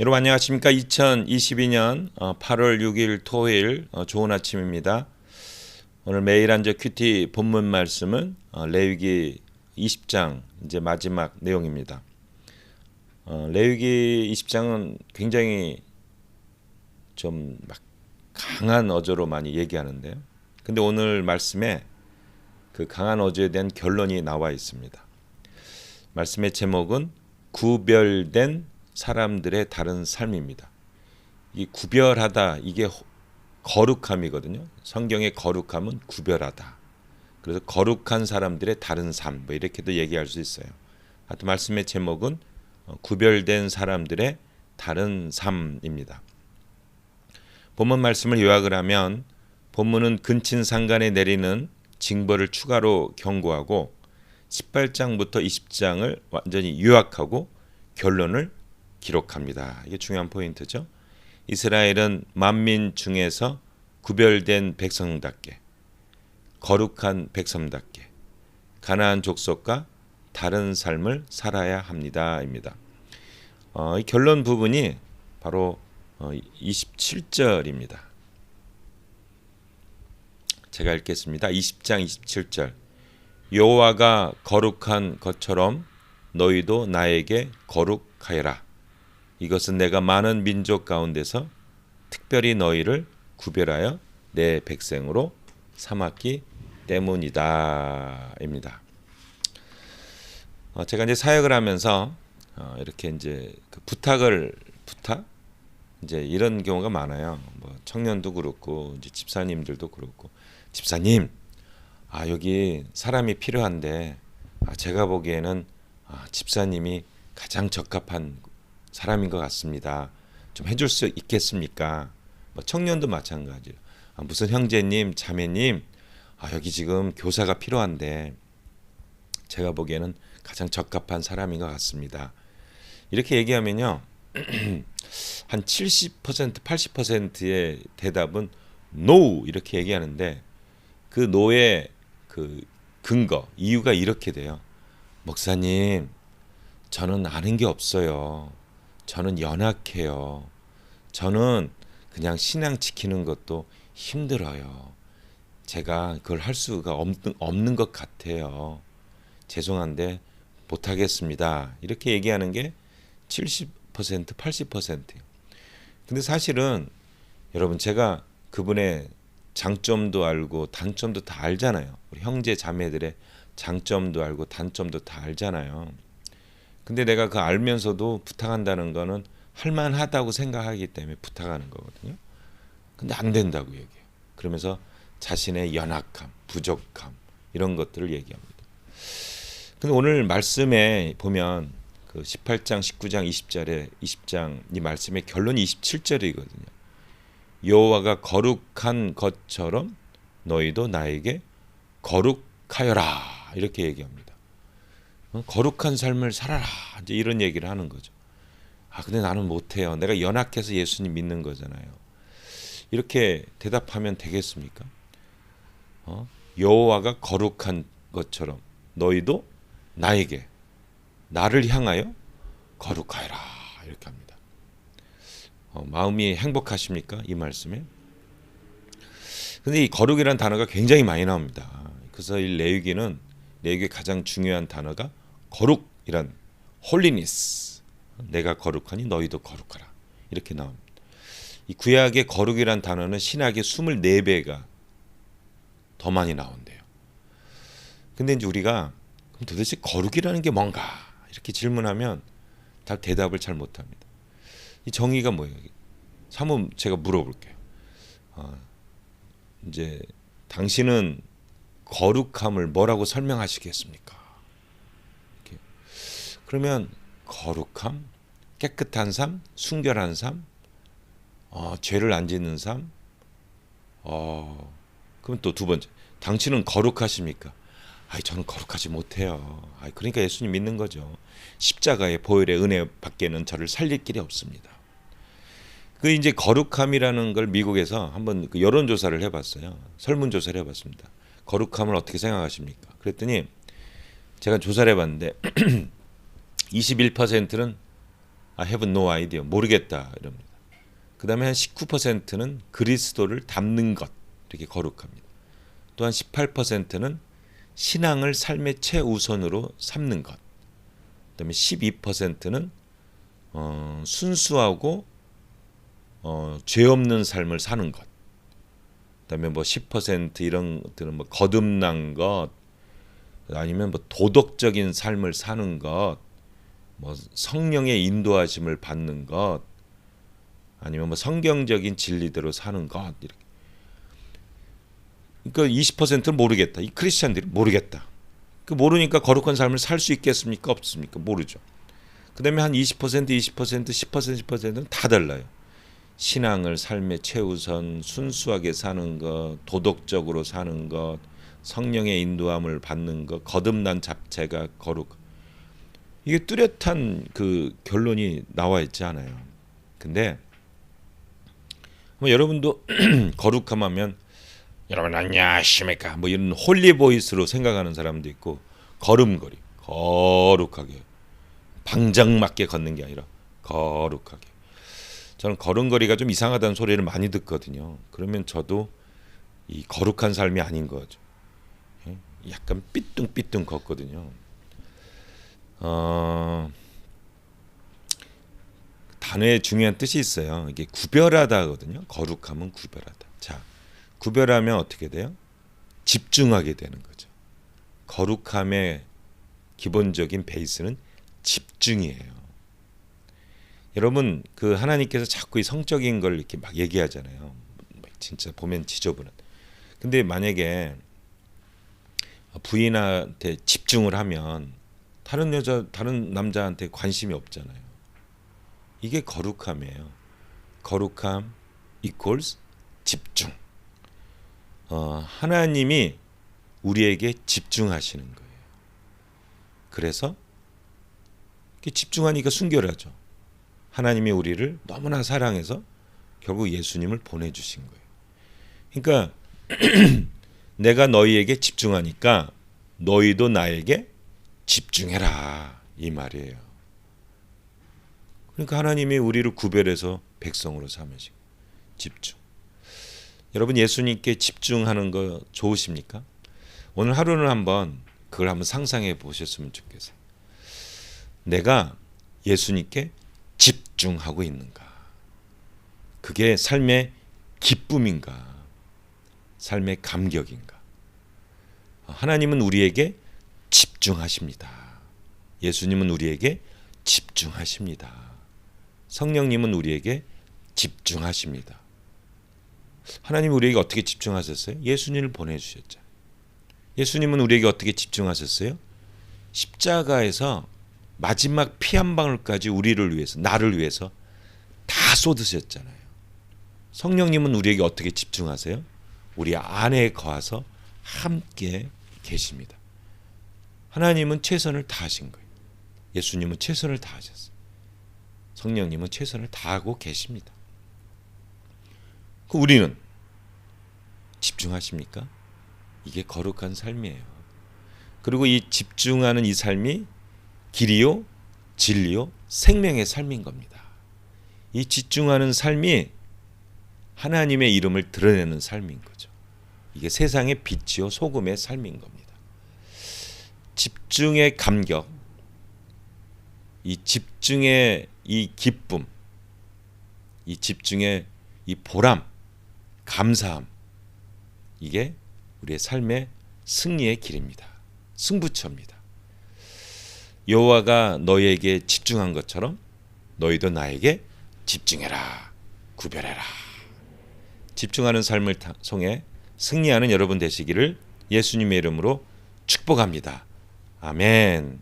여러분 안녕하십니까? 2022년 8월 6일 토요일 좋은 아침입니다. 오늘 매일 한절 큐티 본문 말씀은 레위기 20장 이제 마지막 내용입니다. 레위기 20장은 굉장히 좀 막 강한 어조로 많이 얘기하는데요. 근데 오늘 말씀에 그 강한 어조에 대한 결론이 나와 있습니다. 말씀의 제목은 구별된 사람들의 다른 삶입니다. 이 구별하다 이게 거룩함이거든요. 성경의 거룩함은 구별하다. 그래서 거룩한 사람들의 다른 삶 뭐 이렇게도 얘기할 수 있어요. 하여튼 말씀의 제목은 구별된 사람들의 다른 삶입니다. 본문 말씀을 요약을 하면 본문은 근친상간에 내리는 징벌을 추가로 경고하고 18장부터 20장을 완전히 요약하고 결론을 기록합니다. 이게 중요한 포인트죠. 이스라엘은 만민 중에서 구별된 백성답게 거룩한 백성답게 가나안 족속과 다른 삶을 살아야 합니다입니다. 이 결론 부분이 바로 27절입니다. 제가 읽겠습니다. 20장 27절 여호와가 거룩한 것처럼 너희도 나에게 거룩하여라. 이것은 내가 많은 민족 가운데서 특별히 너희를 구별하여 내 백성으로 삼았기 때문이다. 입니다. 제가 이제 사역을 하면서 이렇게 이제 그 부탁 이제 이런 경우가 많아요. 뭐 청년도 그렇고 이제 집사님들도 그렇고 집사님, 여기 사람이 필요한데 제가 보기에는 집사님이 가장 적합한 사람인 것 같습니다. 좀 해줄 수 있겠습니까? 뭐 청년도 마찬가지예요. 무슨 형제님, 자매님, 여기 지금 교사가 필요한데 제가 보기에는 가장 적합한 사람인 것 같습니다. 이렇게 얘기하면요, 한 70%, 80%의 대답은 no 이렇게 얘기하는데 그 no의 그 근거, 이유가 이렇게 돼요. 목사님, 저는 아는 게 없어요. 저는 연약해요. 저는 그냥 신앙 지키는 것도 힘들어요. 제가 그걸 할 수가 없는 것 같아요. 죄송한데 못하겠습니다. 이렇게 얘기하는 게 70%, 80%예요. 근데 사실은 여러분 제가 그분의 장점도 알고 단점도 다 알잖아요. 우리 형제 자매들의 장점도 알고 단점도 다 알잖아요. 근데 내가 그 알면서도 부탁한다는 거는 할만하다고 생각하기 때문에 부탁하는 거거든요. 근데 안 된다고 얘기해요. 그러면서 자신의 연약함, 부족함 이런 것들을 얘기합니다. 근데 오늘 말씀에 보면 그 18장, 19장, 20장 이 말씀의 결론이 27절이거든요. 여호와가 거룩한 것처럼 너희도 나에게 거룩하여라 이렇게 얘기합니다. 거룩한 삶을 살아라 이제 이런 얘기를 하는 거죠. 근데 나는 못해요. 내가 연약해서 예수님 믿는 거잖아요. 이렇게 대답하면 되겠습니까? 여호와가 거룩한 것처럼 너희도 나를 향하여 거룩하여라 이렇게 합니다. 마음이 행복하십니까? 이 말씀에. 근데 이 거룩이라는 단어가 굉장히 많이 나옵니다. 그래서 이 레위기는 가장 중요한 단어가 거룩이란 holiness, 내가 거룩하니 너희도 거룩하라 이렇게 나옵니다. 이 구약의 거룩이란 단어는 신약의 24배가 더 많이 나온대요. 근데 이제 우리가 그럼 도대체 거룩이라는 게 뭔가 이렇게 질문하면 다 대답을 잘 못합니다. 이 정의가 뭐예요? 한번 제가 물어볼게요. 이제 당신은 거룩함을 뭐라고 설명하시겠습니까? 이렇게. 그러면 거룩함, 깨끗한 삶, 순결한 삶, 죄를 안 짓는 삶. 그럼 또 두 번째, 당신은 거룩하십니까? 저는 거룩하지 못해요. 그러니까 예수님 믿는 거죠. 십자가의 보혈의 은혜 밖에는 저를 살릴 길이 없습니다. 그 이제 거룩함이라는 걸 미국에서 한번 그 여론조사를 해봤어요. 설문조사를 해봤습니다. 거룩함을 어떻게 생각하십니까? 그랬더니 제가 조사를 해봤는데 21%는 I have no idea. 모르겠다 이럽니다. 그 다음에 한 19%는 그리스도를 닮는 것 이렇게 거룩합니다. 또한 18%는 신앙을 삶의 최우선으로 삼는 것. 그 다음에 12%는 순수하고 죄 없는 삶을 사는 것. 그다음에 뭐 10% 이런 것들은 뭐 거듭난 것, 아니면 뭐 도덕적인 삶을 사는 것, 뭐 성령의 인도하심을 받는 것, 아니면 뭐 성경적인 진리대로 사는 것 이렇게. 그러니까 20%는 모르겠다. 이 크리스천들이 모르겠다. 그 모르니까 거룩한 삶을 살 수 있겠습니까? 없습니까? 모르죠. 그다음에 한 20%, 10%는 다 달라요. 신앙을 삶의 최우선, 순수하게 사는 것, 도덕적으로 사는 것, 성령의 인도함을 받는 것, 거듭난 자체가 거룩. 이게 뚜렷한 그 결론이 나와 있지 않아요. 근데 뭐 여러분도 거룩함하면 여러분 안녕하십니까 뭐 이런 홀리 보이스로 생각하는 사람도 있고, 걸음걸이 거룩하게 방정맞게 걷는 게 아니라 거룩하게. 저는 걸음걸이가 좀 이상하다는 소리를 많이 듣거든요. 그러면 저도 이 거룩한 삶이 아닌 거죠. 약간 삐뚤삐뚤 걷거든요. 단어에 중요한 뜻이 있어요. 이게 구별하다거든요. 거룩함은 구별하다. 자, 구별하면 어떻게 돼요? 집중하게 되는 거죠. 거룩함의 기본적인 베이스는 집중이에요. 여러분, 그 하나님께서 자꾸 이 성적인 걸 이렇게 막 얘기하잖아요. 진짜 보면 지저분한. 근데 만약에 부인한테 집중을 하면 다른 여자, 다른 남자한테 관심이 없잖아요. 이게 거룩함이에요. 거룩함 equals 집중. 하나님이 우리에게 집중하시는 거예요. 그래서 집중하니까 순결하죠. 하나님이 우리를 너무나 사랑해서 결국 예수님을 보내주신 거예요. 그러니까 내가 너희에게 집중하니까 너희도 나에게 집중해라 이 말이에요. 그러니까 하나님이 우리를 구별해서 백성으로 삼으시고 집중. 여러분 예수님께 집중하는 거 좋으십니까? 오늘 하루는 한번 그걸 한번 상상해 보셨으면 좋겠어요. 내가 예수님께 집중하고 있는가? 그게 삶의 기쁨인가? 삶의 감격인가? 하나님은 우리에게 집중하십니다. 예수님은 우리에게 집중하십니다. 성령님은 우리에게 집중하십니다. 하나님이 우리에게 어떻게 집중하셨어요? 예수님을 보내주셨죠. 예수님은 우리에게 어떻게 집중하셨어요? 십자가에서 마지막 피 한 방울까지 우리를 위해서, 나를 위해서 다 쏟으셨잖아요. 성령님은 우리에게 어떻게 집중하세요? 우리 안에 거하서 함께 계십니다. 하나님은 최선을 다하신 거예요. 예수님은 최선을 다하셨어요. 성령님은 최선을 다하고 계십니다. 우리는 집중하십니까? 이게 거룩한 삶이에요. 그리고 이 집중하는 이 삶이 길이요, 진리요, 생명의 삶인 겁니다. 이 집중하는 삶이 하나님의 이름을 드러내는 삶인 거죠. 이게 세상의 빛이요, 소금의 삶인 겁니다. 집중의 감격, 이 집중의 이 기쁨, 이 집중의 이 보람, 감사함, 이게 우리의 삶의 승리의 길입니다. 승부처입니다. 여호와가 너희에게 집중한 것처럼 너희도 나에게 집중해라, 구별해라. 집중하는 삶을 통해 승리하는 여러분 되시기를 예수님의 이름으로 축복합니다. 아멘.